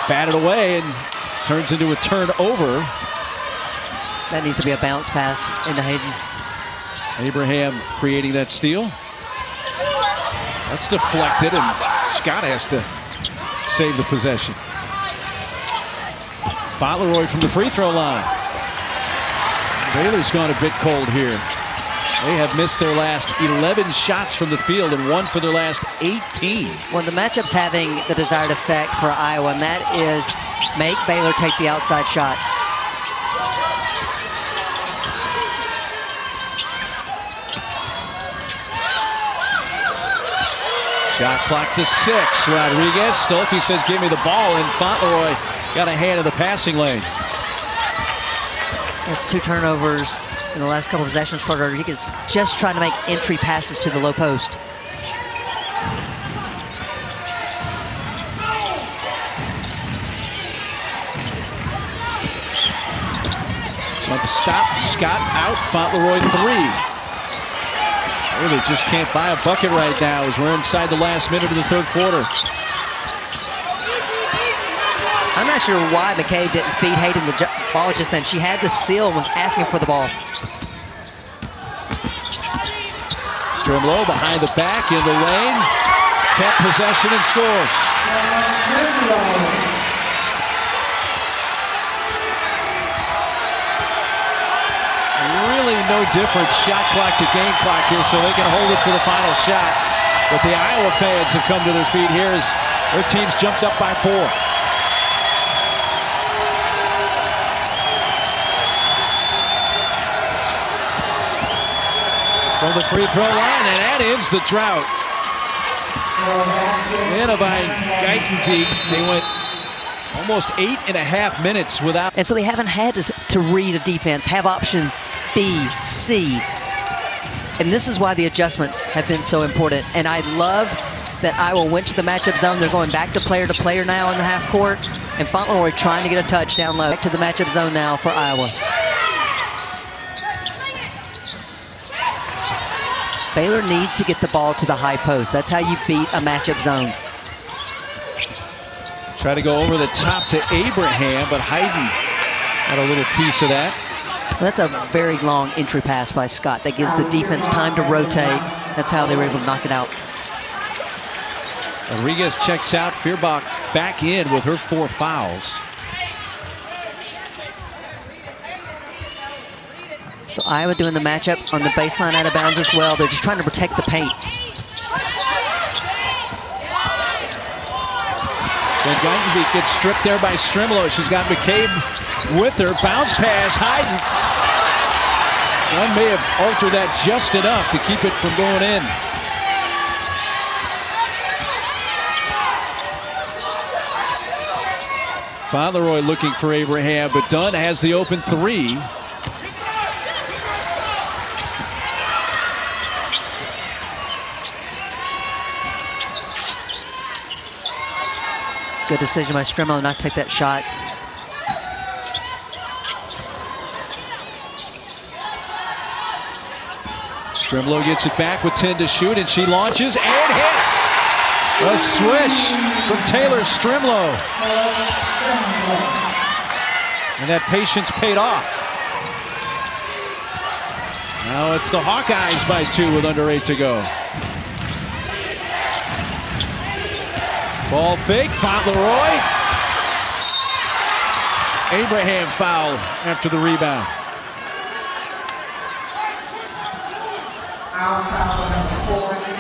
S1: Batted away and turns into a turnover.
S2: That needs to be a bounce pass into Hayden.
S1: Abraham creating that steal. That's deflected, and Scott has to save the possession. Fauntleroy from the free throw line. Baylor's gone a bit cold here. They have missed their last 11 shots from the field and 1 for their last 18.
S2: Well, the matchup's having the desired effect for Iowa, and that is make Baylor take the outside shots.
S1: Shot clock to 6. Rodriguez. Stolke says, give me the ball, and Fauntleroy got a hand in the passing lane.
S2: That's 2 turnovers in the last couple of possessions for Rodriguez, just trying to make entry passes to the low post.
S1: Jump stop, Scott out, Fauntleroy 3. Really just can't buy a bucket right now as we're inside the last minute of the third quarter.
S2: I'm not sure why McCabe didn't feed Hayden the ball just then. She had the seal and was asking for the ball.
S1: Strimlow behind the back in the lane. Kept possession and scores. Really no different shot clock to game clock here, so they can hold it for the final shot. But the Iowa fans have come to their feet here as their team's jumped up by 4. From the free throw line, and that ends the drought. Anna by Geitenbeek, they went almost 8.5 minutes without.
S2: And so they haven't had to read a defense, have option B, C. And this is why the adjustments have been so important. And I love that Iowa went to the matchup zone. They're going back to player now in the half court. And Fauntleroy trying to get a touch down low. Back to the matchup zone now for Iowa. Baylor needs to get the ball to the high post. That's how you beat a matchup zone.
S1: Try to go over the top to Abraham, but Hayden got a little piece of that.
S2: Well, that's a very long entry pass by Scott. That gives the defense time to rotate. That's how they were able to knock it out.
S1: Rodriguez checks out. Feuerbach back in with her 4 fouls.
S2: So Iowa doing the matchup on the baseline out of bounds as well. They're just trying to protect the paint.
S1: Then Geitenbeek gets stripped there by Strimlow. She's got McCabe with her. Bounce pass, Hayden. One may have altered that just enough to keep it from going in. Fauntleroy looking for Abraham, but Dunn has the open 3.
S2: Good decision by Strimlow not to take that shot.
S1: Strimlow gets it back with 10 to shoot, and she launches and hits. A swish from Taylor Strimlow. And that patience paid off. Now it's the Hawkeyes by 2 with under 8 to go. Ball fake, Fauntleroy. Abraham foul after the rebound.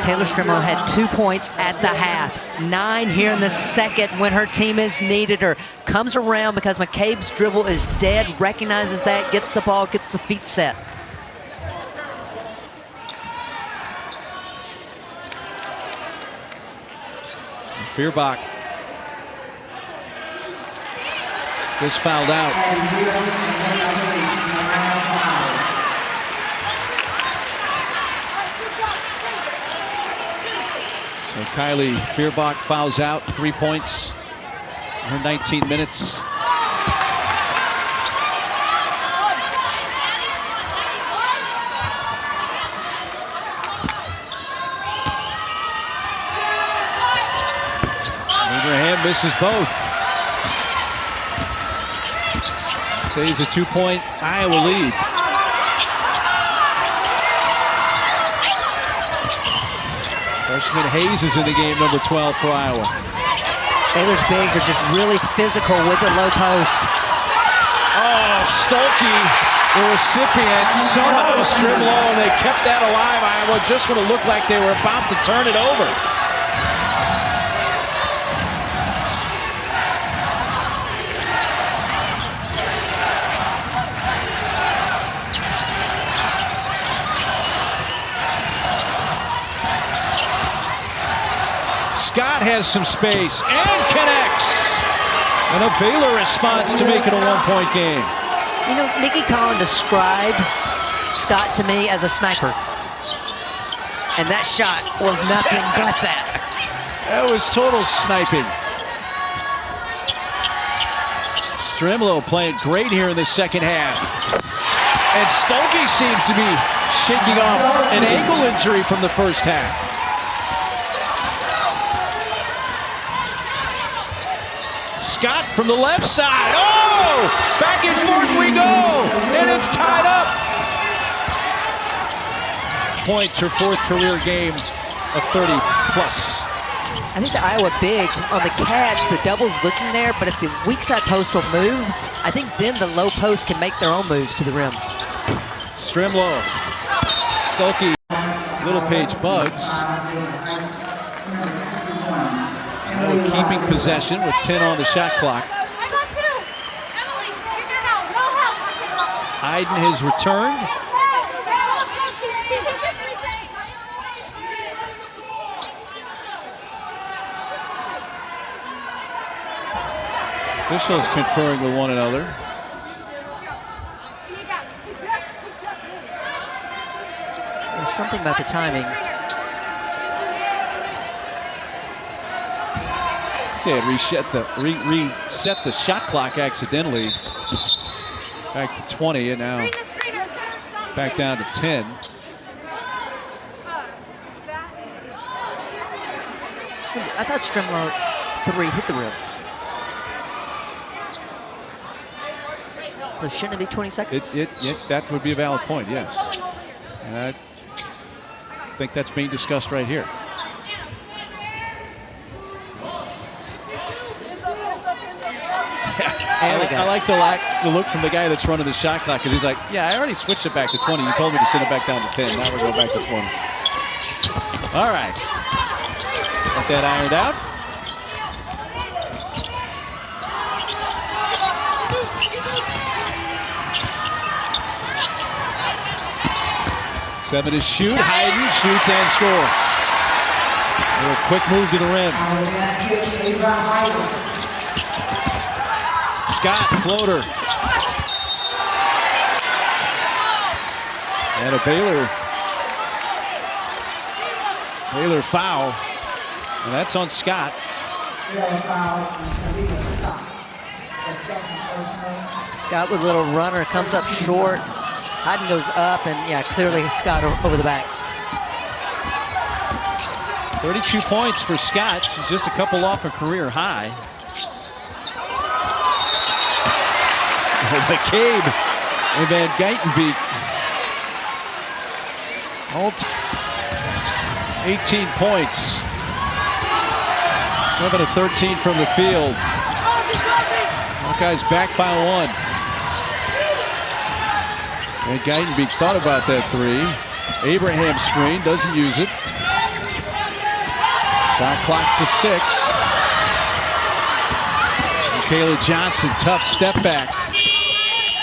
S2: Taylor Strimlow had 2 points at the half. 9 here in the second when her team has needed her. Comes around because McCabe's dribble is dead, recognizes that, gets the ball, gets the feet set.
S1: Feuerbach just fouled out. So Kylie Feuerbach fouls out, 3 points in her 19 minutes. Abraham misses both. Saves a 2-point Iowa lead. Freshman Hayes is in the game, number 12 for Iowa.
S2: Baylor's bigs are just really physical with the low post.
S1: Oh, Stolke The recipient somehow stripped low, and they kept that alive. Iowa just when it looked like they were about to turn it over. Scott has some space and connects. And a Baylor response to make it a one-point game.
S2: You know, Nikki Collin described Scott to me as a sniper. And that shot was nothing but that.
S1: That was total sniping. Strimlo playing great here in the second half. And Stokey seems to be shaking off an ankle injury from the first half. Scott from the left side. Oh! Back and forth we go! And it's tied up. Points, her fourth career game of 30 plus.
S2: I think the Iowa bigs on the catch, the double's looking there, but if the weak side post will move, I think then the low post can make their own moves to the rim.
S1: Strimlo. Stokey. Littlepage bugs. Keeping possession with 10 on the shot clock. Hayden has returned. Officials conferring with one another.
S2: There's something about the timing.
S1: They had reset the shot clock accidentally. Back to 20 and now back down to 10.
S2: I thought Strimlo's three hit the rim. So shouldn't it be 20 seconds?
S1: That would be a valid point, yes. And I think that's being discussed right here. I like the look from the guy that's running the shot clock, because he's like, yeah, I already switched it back to 20. You told me to send it back down to 10. Now we're going back to 20. All right. Got that ironed out. Seven to shoot. Hayden shoots and scores. A quick move to the rim. Scott, floater. And a Baylor foul. And that's on Scott.
S2: Scott with a little runner, comes up short. Hayden goes up, and yeah, clearly Scott over the back.
S1: 32 points for Scott. She's just a couple off a career high. McCabe and Van Geitenbeek. All 18 points. 7 of 13 from the field. Hawkeyes back by one. And Geitenbeek thought about that three. Abraham screen, doesn't use it. Shot clock to 6. Michaela Johnson, tough step back.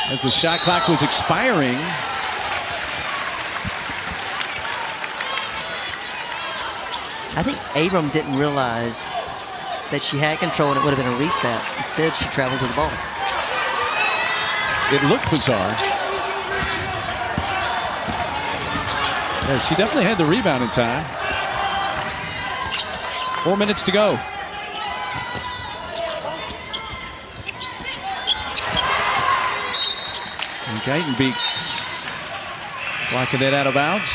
S1: As the shot clock was expiring.
S2: I think Abram didn't realize that she had control and it would have been a reset. Instead, she travels with the ball.
S1: It looked bizarre. Yeah, she definitely had the rebound in time. 4 minutes to go. And Geitenbeek blocking that out of bounds.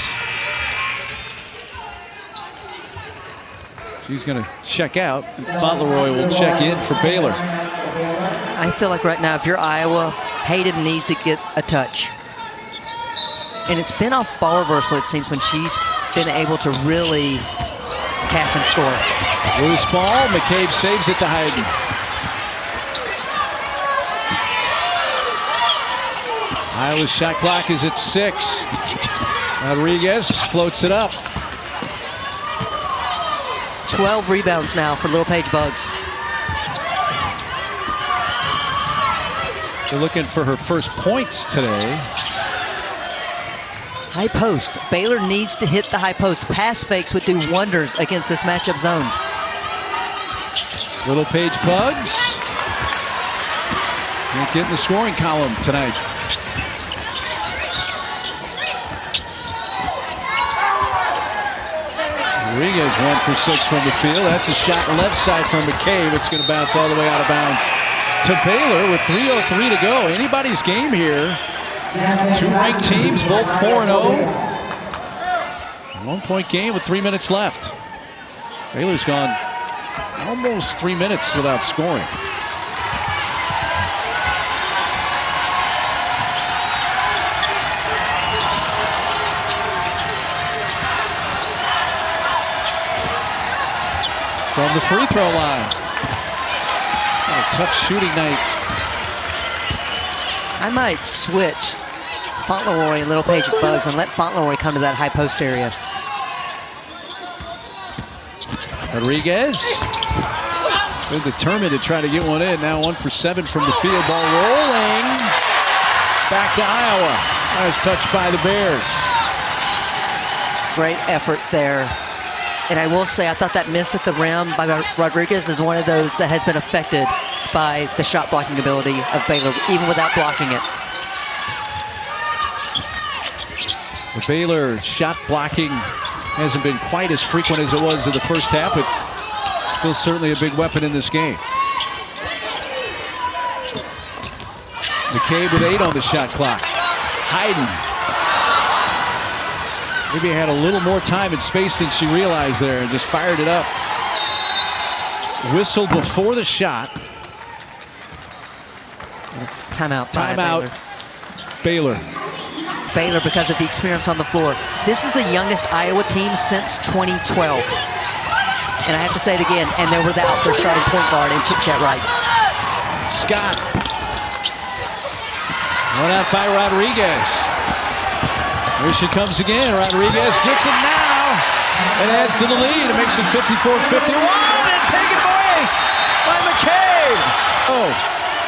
S1: She's going to check out. Fauntleroy will check in for Baylor.
S2: I feel like right now, if you're Iowa, Hayden needs to get a touch. And it's been off ball reversal, it seems, when she's been able to really catch and score.
S1: Loose ball. McCabe saves it to Hayden. Iowa's shot clock is at 6. Rodriguez floats it up.
S2: 12 rebounds now for Little Paige Bugs.
S1: They're looking for her first points today.
S2: High post. Baylor needs to hit the high post. Pass fakes would do wonders against this matchup zone.
S1: Little Paige Bugs can't get in the scoring column tonight. Rodriguez 1 for 6 from the field. That's a shot left side from McCabe. It's going to bounce all the way out of bounds to Baylor with 3:03 to go. Anybody's game here. Two ranked teams, both 4-0. 1-point game with 3 minutes left. Baylor's gone almost 3 minutes without scoring. From the free throw line. A tough shooting night.
S2: I might switch Fauntleroy and Little Paige Bugs and let Fauntleroy come to that high post area.
S1: Rodriguez. They're determined to try to get one in. Now 1 for 7 from the field. Ball rolling. Back to Iowa. Nice touch by the Bears.
S2: Great effort there. And I will say, I thought that miss at the rim by Rodriguez is one of those that has been affected by the shot blocking ability of Baylor, even without blocking it.
S1: The Baylor shot blocking hasn't been quite as frequent as it was in the first half, but still certainly a big weapon in this game. McCabe with 8 on the shot clock. Hayden. Maybe had a little more time and space than she realized there and just fired it up. Whistled before the shot.
S2: Timeout.
S1: Timeout. Baylor.
S2: Baylor because of the experience on the floor. This is the youngest Iowa team since 2012. And I have to say it again, and they're without their starting point guard in Chit Chat Wright.
S1: Scott. Run out by Rodriguez. Here she comes again. Rodriguez gets it now and adds to the lead. It makes it 54-51 and taken away by McCabe. Oh,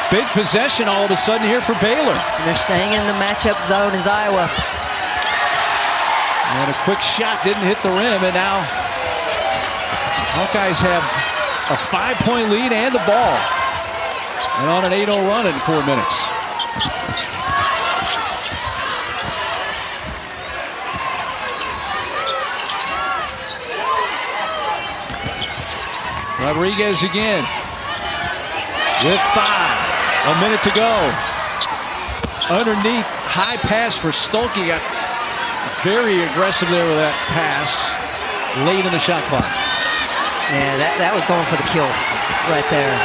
S1: big possession all of a sudden here for Baylor.
S2: And they're staying in the matchup zone as Iowa.
S1: And a quick shot didn't hit the rim, and now Hawkeyes have a 5-point lead and the ball. And on an 8-0 run in 4 minutes. Rodriguez again with 5. A minute to go. Underneath, high pass for Stolke. Got very aggressive there with that pass late in the shot clock.
S2: Yeah, that was going for the kill right there.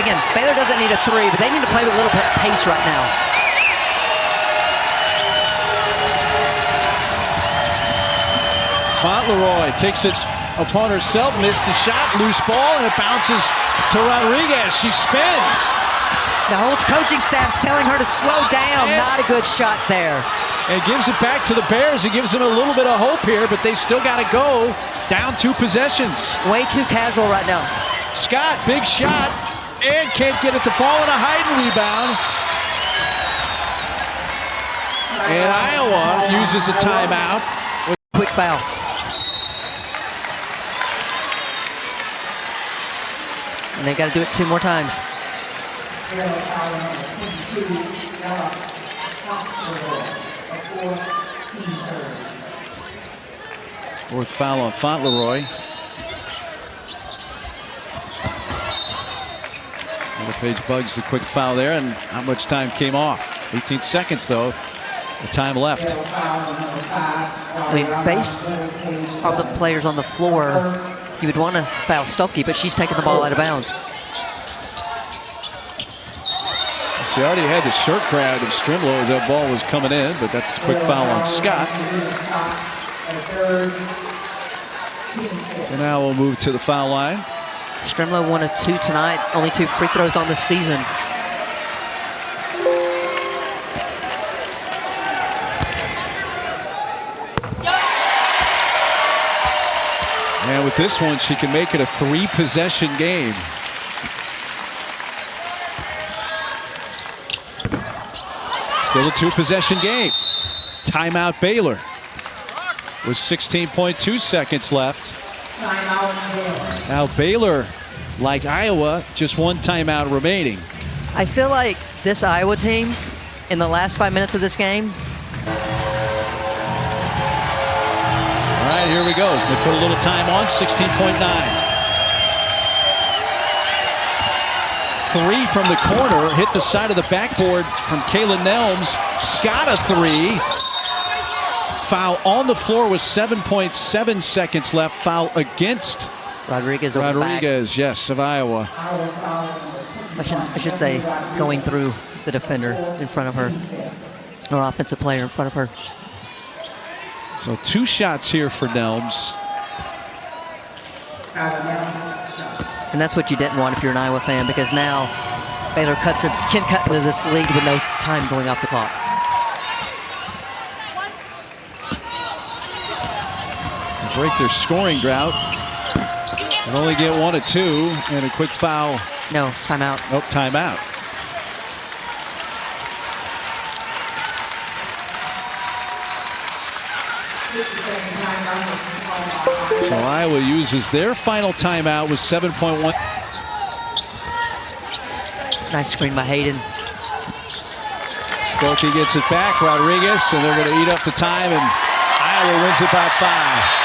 S2: Again, Baylor doesn't need a 3, but they need to play with a little bit of pace right now.
S1: Fauntleroy takes it upon herself, missed the shot, loose ball, and it bounces to Rodriguez. She spins.
S2: The whole coaching staff's telling her to slow down. Not a good shot there.
S1: And gives it back to the Bears. It gives them a little bit of hope here, but they still got to go down 2 possessions.
S2: Way too casual right now.
S1: Scott, big shot, and can't get it to fall on a Hayden rebound. And Iowa uses a timeout.
S2: Quick foul. And they've got to do it 2 more times.
S1: Fourth foul on Fauntleroy. Little Paige Bugs the quick foul there, and not much time came off. 18 seconds though, the time left.
S2: I mean, based on the players on the floor, you would want to foul Stolke, but she's taking the ball out of bounds.
S1: She already had the shirt grabbed of Strimlow as that ball was coming in, but that's a quick foul on Scott. So now we'll move to the foul line.
S2: Strimlow 1 of 2 tonight, only 2 free throws on the season.
S1: And with this one, she can make it a 3-possession game. Still a 2-possession game. Timeout Baylor with 16.2 seconds left.
S3: Timeout Baylor.
S1: Now Baylor, like Iowa, just 1 timeout remaining.
S2: I feel like this Iowa team, in the last 5 minutes of this game.
S1: All right, here we go. They put a little time on, 16.9. 3 from the corner, hit the side of the backboard from Kaylin Nelms. Scott a 3. Foul on the floor with 7.7 seconds left. Foul against
S2: Rodriguez,
S1: yes, of Iowa.
S2: I should say going through the defender in front of her, or offensive player in front of her.
S1: So 2 shots here for Nelms.
S2: And that's what you didn't want if you're an Iowa fan, because now Baylor can cut into this lead with no time going off the clock.
S1: They break their scoring drought. And only get 1 of 2, and a quick foul.
S2: No, timeout.
S1: Nope, timeout. So Iowa uses their final timeout with 7.1.
S2: Nice screen by Hayden.
S1: Stolke gets it back, Rodriguez, and they're going to eat up the time, and Iowa wins it by 5.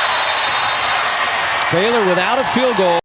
S1: Baylor without a field goal.